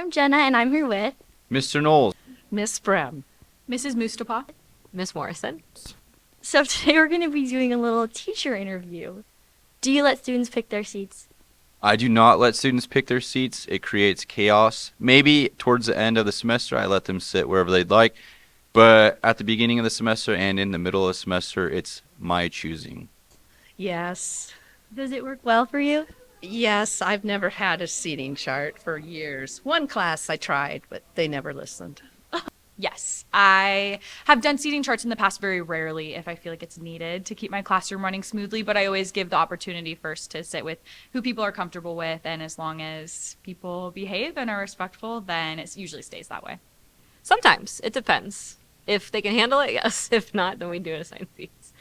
I'm Jenna, and I'm here with Mr. Noles. Miss Breum. Mrs. Mustappa. Miss Morrison. So today we're going to be doing a little teacher interview. Do you let students pick their seats? I do not let students pick their seats. It creates chaos. Maybe towards the end of the semester, I let them sit wherever they'd like. But at the beginning of the semester and in the middle of the semester, it's my choosing. Yes. Does it work well for you? Yes, I've never had a seating chart for years. One class I tried, but they never listened. Yes, I have done seating charts in the past very rarely if I feel like it's needed to keep my classroom running smoothly, but I always give the opportunity first to sit with who people are comfortable with, and as long as people behave and are respectful, then it usually stays that way. Sometimes. It depends. If they can handle it, yes. If not, then we do assign seats.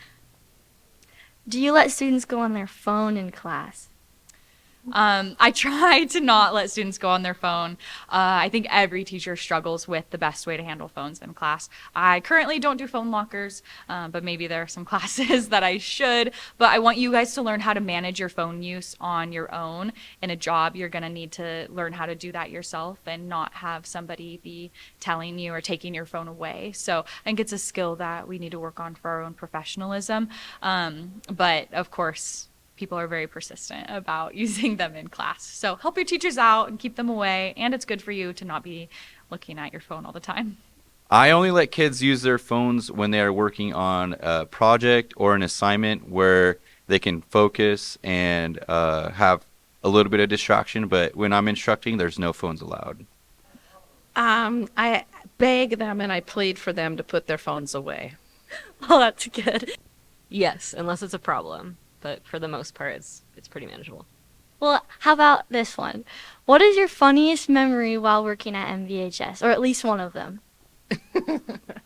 Do you let students go on their phone in class? I try to not let students go on their phone. I think every teacher struggles with the best way to handle phones in class. I currently don't do phone lockers, but maybe there are some classes that I should. But I want you guys to learn how to manage your phone use on your own. In a job, you're going to need to learn how to do that yourself and not have somebody be telling you or taking your phone away. So I think it's a skill that we need to work on for our own professionalism. But of course, people are very persistent about using them in class. So help your teachers out and keep them away. And it's good for you to not be looking at your phone all the time. I only let kids use their phones when they are working on a project or an assignment where they can focus and have a little bit of distraction. But when I'm instructing, there's no phones allowed. I beg them and I plead for them to put their phones away. Oh, that's good. Yes, unless it's a problem. But for the most part, it's pretty manageable. Well, how about this one? What is your funniest memory while working at MVHS, or at least one of them?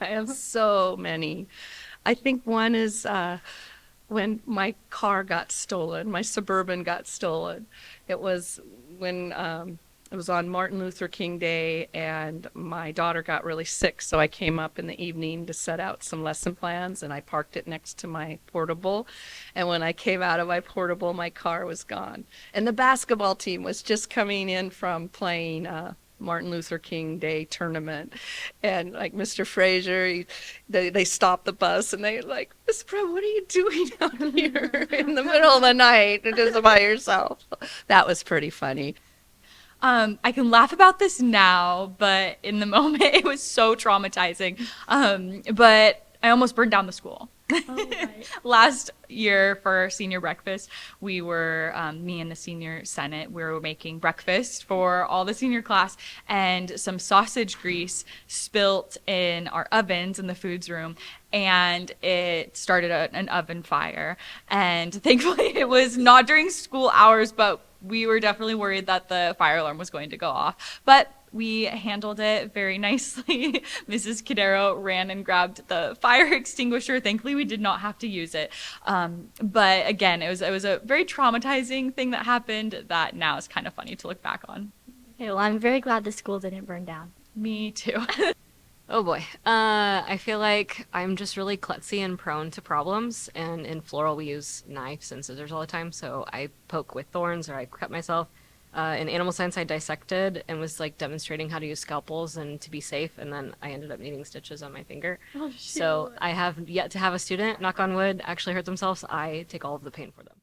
I have so many. I think one is when my car got stolen, my Suburban got stolen. It was when it was on Martin Luther King Day, and my daughter got really sick, so I came up in the evening to set out some lesson plans, and I parked it next to my portable. And when I came out of my portable, my car was gone. And the basketball team was just coming in from playing Martin Luther King Day tournament, and like Mr. Frazier, they stopped the bus and they like, Miss Breum, what are you doing out here in the middle of the night just by yourself? That was pretty funny. I can laugh about this now, but in the moment it was so traumatizing. But I almost burned down the school. Oh, right. Last year for our senior breakfast, we were, me and the senior senate, we were making breakfast for all the senior class, and some sausage grease spilt in our ovens in the foods room, and it started an oven fire. And thankfully it was not during school hours, but we were definitely worried that the fire alarm was going to go off. But we handled it very nicely. Mrs. Cadero ran and grabbed the fire extinguisher. Thankfully, we did not have to use it. But again, it was a very traumatizing thing that happened that now is kind of funny to look back on. Okay, well, I'm very glad the school didn't burn down. Me too. Oh boy. I feel like I'm just really klutzy and prone to problems, and in floral we use knives and scissors all the time, so I poke with thorns or I cut myself. In animal science I dissected and was like demonstrating how to use scalpels and to be safe, and then I ended up needing stitches on my finger. Oh, shoot. So I have yet to have a student, knock on wood, actually hurt themselves. I take all of the pain for them.